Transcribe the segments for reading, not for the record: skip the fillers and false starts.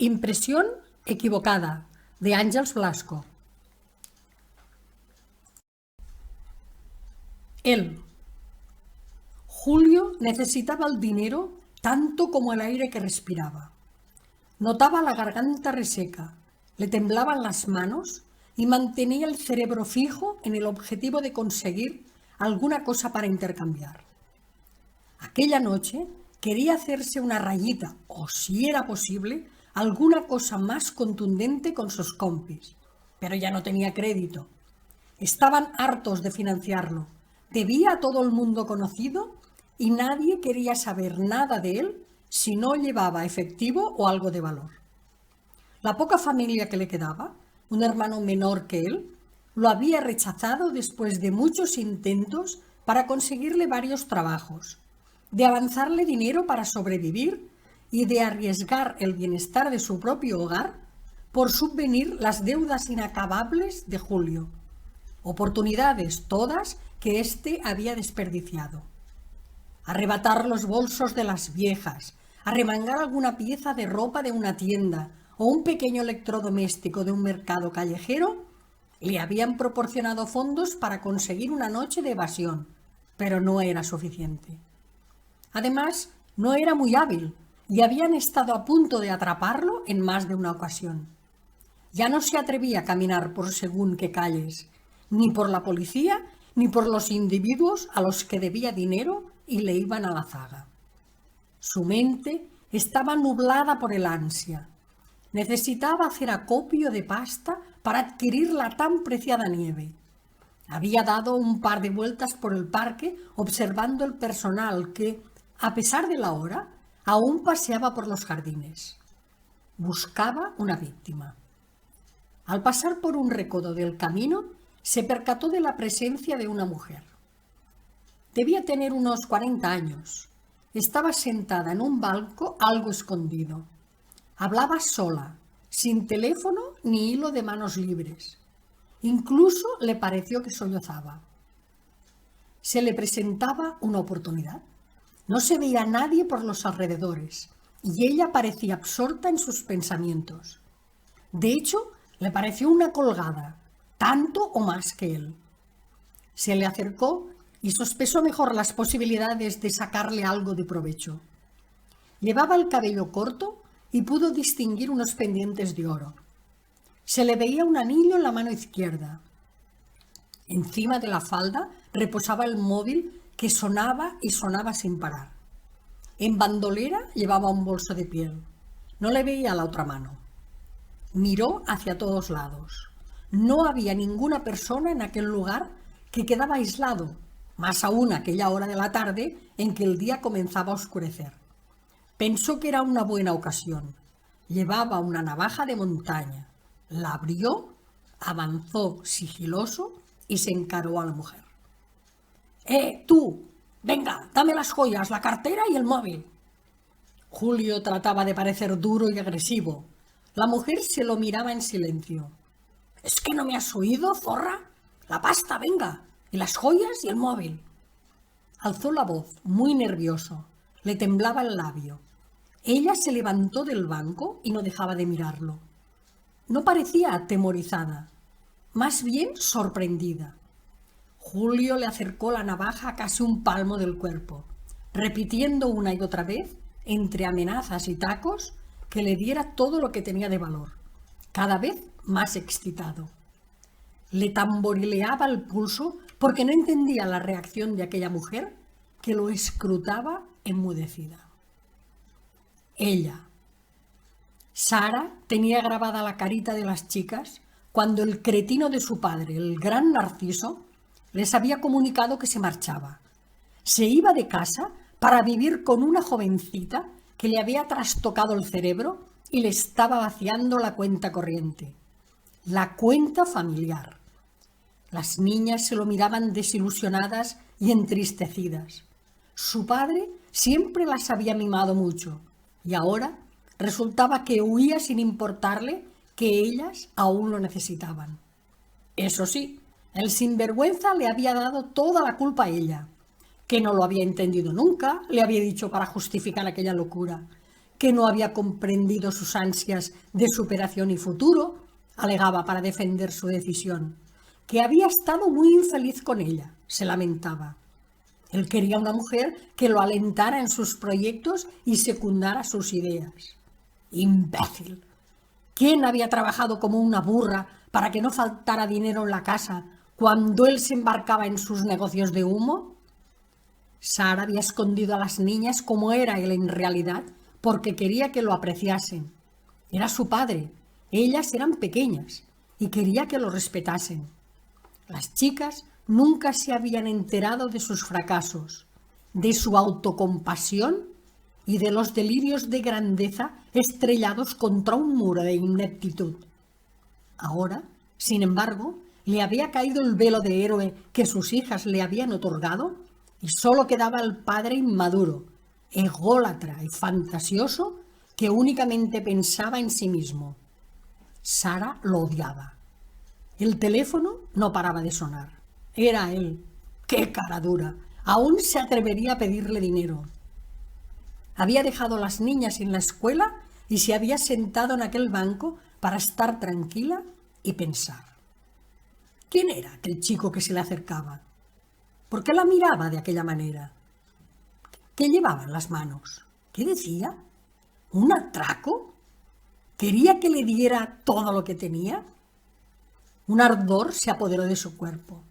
Impresión equivocada, de Àngels Blasco. Él. Julio necesitaba el dinero tanto como el aire que respiraba. Notaba la garganta reseca, le temblaban las manos y mantenía el cerebro fijo en el objetivo de conseguir alguna cosa para intercambiar. Aquella noche quería hacerse una rayita, o si era posible, alguna cosa más contundente con sus compis, pero ya no tenía crédito. Estaban hartos de financiarlo, debía a todo el mundo conocido y nadie quería saber nada de él si no llevaba efectivo o algo de valor. La poca familia que le quedaba, un hermano menor que él, lo había rechazado después de muchos intentos para conseguirle varios trabajos, de avanzarle dinero para sobrevivir y de arriesgar el bienestar de su propio hogar por subvenir las deudas inacabables de Julio. Oportunidades todas que éste había desperdiciado. Arrebatar los bolsos de las viejas, arremangar alguna pieza de ropa de una tienda o un pequeño electrodoméstico de un mercado callejero, le habían proporcionado fondos para conseguir una noche de evasión, pero no era suficiente. Además, no era muy hábil y habían estado a punto de atraparlo en más de una ocasión. Ya no se atrevía a caminar por según qué calles, ni por la policía, ni por los individuos a los que debía dinero y le iban a la zaga. Su mente estaba nublada por el ansia. Necesitaba hacer acopio de pasta para adquirir la tan preciada nieve. Había dado un par de vueltas por el parque observando el personal que, a pesar de la hora, aún paseaba por los jardines. Buscaba una víctima. Al pasar por un recodo del camino, se percató de la presencia de una mujer. Debía tener unos 40 años. Estaba sentada en un banco algo escondido. Hablaba sola, sin teléfono ni hilo de manos libres. Incluso le pareció que sollozaba. Se le presentaba una oportunidad. No se veía a nadie por los alrededores y ella parecía absorta en sus pensamientos. De hecho, le pareció una colgada, tanto o más que él. Se le acercó y sospechó mejor las posibilidades de sacarle algo de provecho. Llevaba el cabello corto y pudo distinguir unos pendientes de oro. Se le veía un anillo en la mano izquierda. Encima de la falda reposaba el móvil que sonaba y sonaba sin parar. En bandolera llevaba un bolso de piel. No le veía la otra mano. Miró hacia todos lados. No había ninguna persona en aquel lugar que quedaba aislado, más aún aquella hora de la tarde en que el día comenzaba a oscurecer. Pensó que era una buena ocasión. Llevaba una navaja de montaña. La abrió, avanzó sigiloso y se encaró a la mujer. ¡Tú! Venga, dame las joyas, la cartera y el móvil. Julio trataba de parecer duro y agresivo. La mujer se lo miraba en silencio. ¿Es que no me has oído, zorra? La pasta, venga, y las joyas y el móvil. Alzó la voz, muy nervioso. Le temblaba el labio. Ella se levantó del banco y no dejaba de mirarlo. No parecía atemorizada, más bien sorprendida. Julio le acercó la navaja a casi un palmo del cuerpo, repitiendo una y otra vez, entre amenazas y tacos, que le diera todo lo que tenía de valor, cada vez más excitado. Le tamborileaba el pulso porque no entendía la reacción de aquella mujer que lo escrutaba enmudecida. Ella. Sara tenía grabada la carita de las chicas cuando el cretino de su padre, el gran Narciso, les había comunicado que se marchaba. Se iba de casa para vivir con una jovencita que le había trastocado el cerebro y le estaba vaciando la cuenta corriente. La cuenta familiar. Las niñas se lo miraban desilusionadas y entristecidas. Su padre siempre las había mimado mucho y ahora resultaba que huía sin importarle que ellas aún lo necesitaban. Eso sí, el sinvergüenza le había dado toda la culpa a ella, que no lo había entendido nunca, le había dicho para justificar aquella locura, que no había comprendido sus ansias de superación y futuro, alegaba para defender su decisión, que había estado muy infeliz con ella, se lamentaba. Él quería una mujer que lo alentara en sus proyectos y secundara sus ideas. ¡Imbécil! ¿Quién había trabajado como una burra para que no faltara dinero en la casa cuando él se embarcaba en sus negocios de humo? Sara había escondido a las niñas como era él en realidad porque quería que lo apreciasen. Era su padre, ellas eran pequeñas y quería que lo respetasen. Las chicas nunca se habían enterado de sus fracasos, de su autocompasión y de los delirios de grandeza estrellados contra un muro de ineptitud. Ahora, sin embargo, le había caído el velo de héroe que sus hijas le habían otorgado y solo quedaba el padre inmaduro, ególatra y fantasioso que únicamente pensaba en sí mismo. Sara lo odiaba. El teléfono no paraba de sonar. Era él. ¡Qué cara dura! Aún se atrevería a pedirle dinero. Había dejado a las niñas en la escuela y se había sentado en aquel banco para estar tranquila y pensar. ¿Quién era aquel chico que se le acercaba? ¿Por qué la miraba de aquella manera? ¿Qué llevaba en las manos? ¿Qué decía? ¿Un atraco? ¿Quería que le diera todo lo que tenía? Un ardor se apoderó de su cuerpo.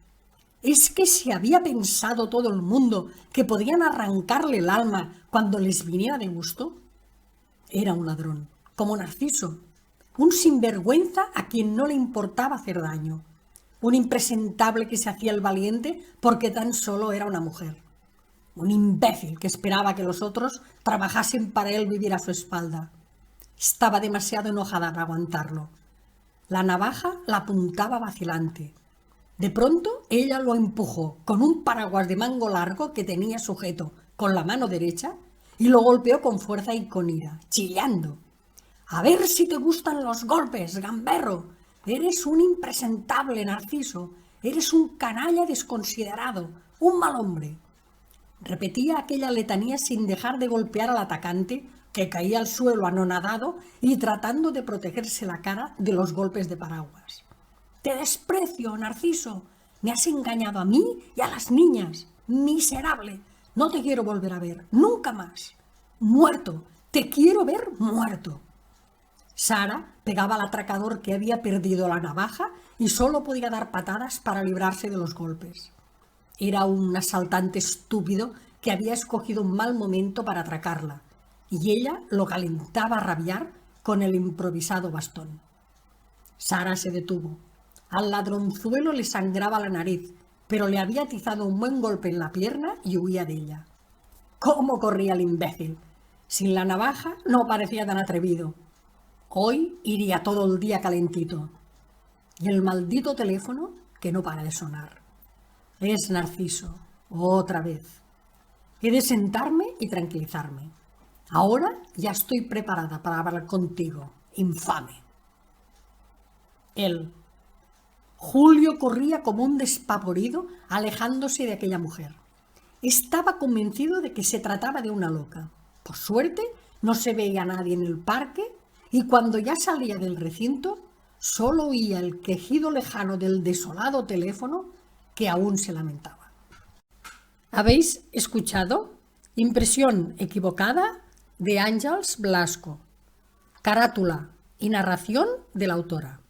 ¿Es que se había pensado todo el mundo que podían arrancarle el alma cuando les viniera de gusto? Era un ladrón, como Narciso, un sinvergüenza a quien no le importaba hacer daño, un impresentable que se hacía el valiente porque tan solo era una mujer, un imbécil que esperaba que los otros trabajasen para él vivir a su espalda. Estaba demasiado enojada para aguantarlo. La navaja la apuntaba vacilante. De pronto ella lo empujó con un paraguas de mango largo que tenía sujeto con la mano derecha y lo golpeó con fuerza y con ira, chillando. «A ver si te gustan los golpes, gamberro. Eres un impresentable, Narciso. Eres un canalla desconsiderado, un mal hombre». Repetía aquella letanía sin dejar de golpear al atacante, que caía al suelo anonadado y tratando de protegerse la cara de los golpes de paraguas. «Te desprecio, Narciso. Me has engañado a mí y a las niñas. Miserable. No te quiero volver a ver. Nunca más. Muerto. Te quiero ver muerto». Sara pegaba al atracador que había perdido la navaja y solo podía dar patadas para librarse de los golpes. Era un asaltante estúpido que había escogido un mal momento para atracarla, y ella lo calentaba a rabiar con el improvisado bastón. Sara se detuvo. Al ladronzuelo le sangraba la nariz, pero le había atizado un buen golpe en la pierna y huía de ella. ¡Cómo corría el imbécil! Sin la navaja no parecía tan atrevido. Hoy iría todo el día calentito. Y el maldito teléfono que no para de sonar. Es Narciso, otra vez. He de sentarme y tranquilizarme. Ahora ya estoy preparada para hablar contigo, infame. Él. Julio corría como un despavorido alejándose de aquella mujer. Estaba convencido de que se trataba de una loca. Por suerte no se veía a nadie en el parque y cuando ya salía del recinto solo oía el quejido lejano del desolado teléfono que aún se lamentaba. ¿Habéis escuchado? Impresión equivocada de Àngels Blasco. Carátula y narración de la autora.